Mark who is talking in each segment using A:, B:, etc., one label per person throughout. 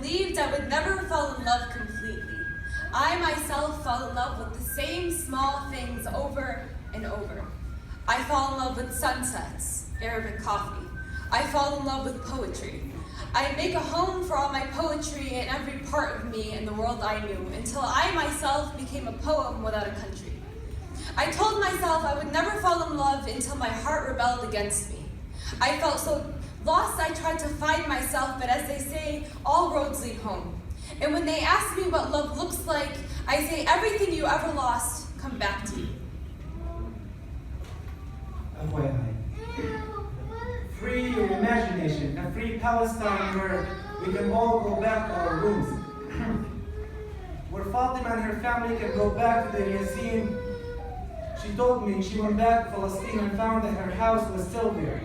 A: believed I would never fall in love completely. I myself fell in love with the same small things over and over. I fall in love with sunsets, Arabic coffee. I fall in love with poetry. I'd make a home for all my poetry in every part of me and the world I knew, until I myself became a poem without a country. I told myself I would never fall in love until my heart rebelled against me. I felt so lost I tried to find myself, but as they say, all roads lead home. And when they ask me what love looks like, I say everything you ever lost, come back to you.
B: Free your imagination, a free Palestine where we can all go back to our rooms. Where Fatima and her family can go back to the Yasin. She told me she went back to Palestine and found that her house was still there.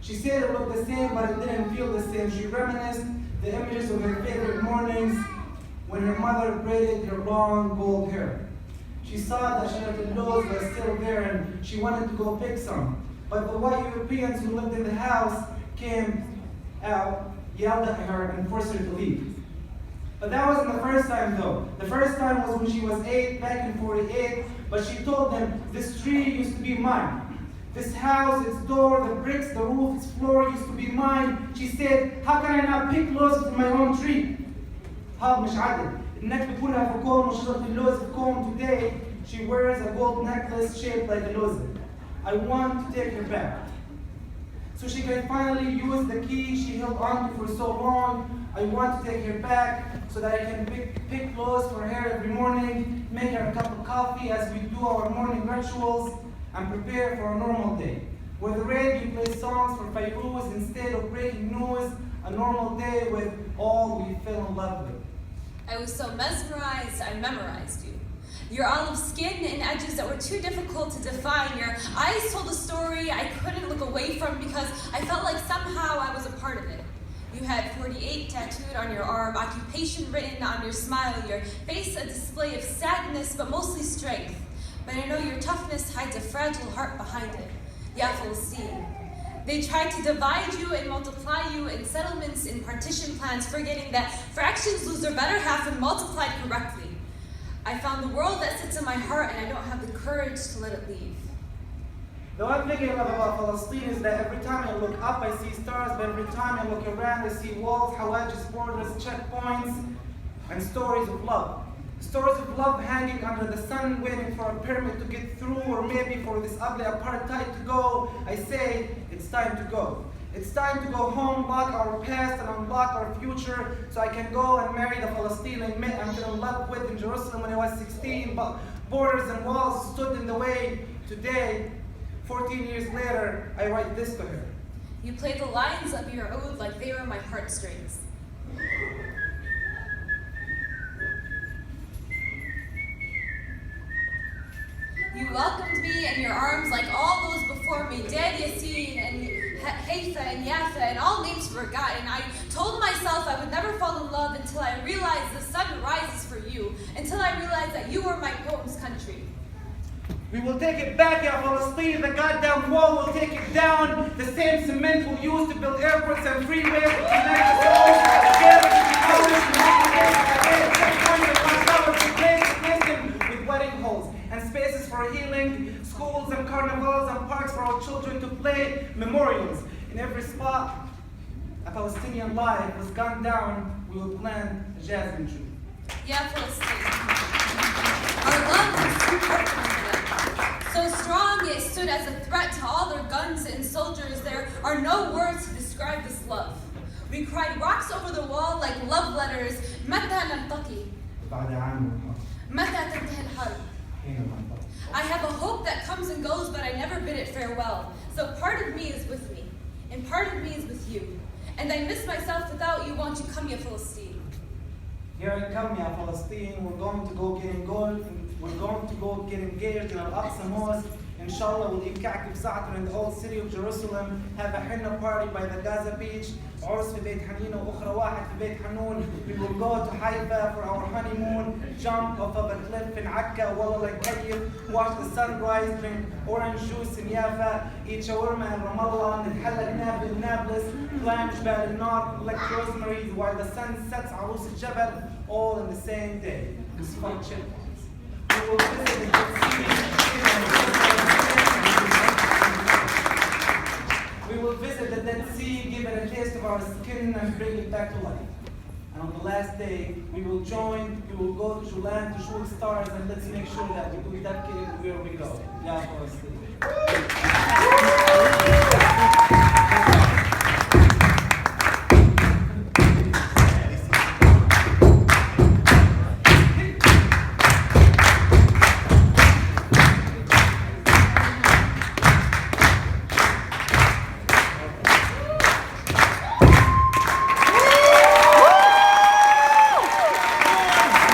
B: She said it looked the same, but it didn't feel the same. She reminisced the images of her favorite mornings when her mother braided her long gold hair. She saw that Sharat al-Lawz was still there and she wanted to go pick some. But the white Europeans who lived in the house came out, yelled at her, and forced her to leave. But that wasn't the first time though. The first time was when she was 8, back in 48, but she told them, this tree used to be mine. This house, its door, the bricks, the roof, its floor used to be mine. She said, how can I not pick lawns from my own tree? هذا مش عدل. إنك بتقولها في كوم وشجرة اللوز في كوم. Today, she wears a gold necklace shaped like a lawz. I want to take her back. So she can finally use the key she held on to for so long. I want to take her back so that I can pick clothes for her every morning, make her a cup of coffee as we do our morning rituals, and prepare for a normal day. With the radio play songs for Fairuz instead of breaking news, a normal day with all we fell in love with.
A: I was so mesmerized, I memorized you. Your olive skin and edges that were too difficult to define. Your eyes told a story I couldn't look away from because I felt like somehow I was a part of it. You had 48 tattooed on your arm, occupation written on your smile, your face a display of sadness but mostly strength. But I know your toughness hides a fragile heart behind it. Ya Palestine. They tried to divide you and multiply you in settlements and partition plans, forgetting that fractions lose their better half when multiplied correctly. I found the world that sits in my heart and I don't have the courage to let it leave.
B: The one thing I love about Palestine is that every time I look up I see stars, but every time I look around I see walls, hawajis, borders, checkpoints, and stories of love. Stories of love hanging under the sun, waiting for a pyramid to get through, or maybe for this ugly apartheid to go. I say, it's time to go. It's time to go home, lock our past and unlock our future, so I can go and marry the Palestinian man I fell in love with in Jerusalem when I was 16, but borders and walls stood in the way. Today, 14 years later, I write this to her.
A: You play the lines of your ode like they were my heartstrings. You welcomed me in your arms like all those before me, Dad Yasin and Haifa and Yafa and all names forgotten. I told myself I would never fall in love until I realized the sun rises for you, until I realized that you were my poem's country.
B: We will take it back, Ya Palestine. The goddamn wall will take it down. The same cement we'll use to build airports and freeways will connect us all. With wedding halls and spaces for healing, schools and carnivals and parks for our children to play, memorials. In every spot a Palestinian life was gone down, we will plant a jasmine tree.
A: Ya Palestine. Our love was too perfect. So strong it stood as a threat to all their guns and soldiers. There are no words to describe this love. We cried rocks over the wall like love letters. متى نلتقي؟ متى تنتهي الحرب؟ I have a hope that comes and goes, but I never bid it farewell. So part of me is with me, and part of me is with you. And I miss myself without you. Won't you come, Ya Palestine?
B: Here I come, Ya Palestine. We're going to go get engaged in Al-Aqsa Mosque Inshallah, we'll eat ka'kib za'atar in the old city of Jerusalem, have a henna party by the Gaza beach, عرس في بيت حنين وأخرى واحد في بيت حنون. We will go to Haifa for our honeymoon, jump off of a cliff in Akka, wallah al-kayyif, watch the sunrise, drink orange juice in Yafa, eat shawarma in Ramallah, نتحلق in Nablus, climb Jbal al-Nar, collect rosemary while the sun sets عروس الجبل, all in the same day. This fun checkpoints. We will visit the Dead Sea. We will visit the Dead Sea, give it a taste of our skin and bring it back to life. And on the last day, we will go to land to shoot stars, and let's make sure that we do that where we go. Yeah,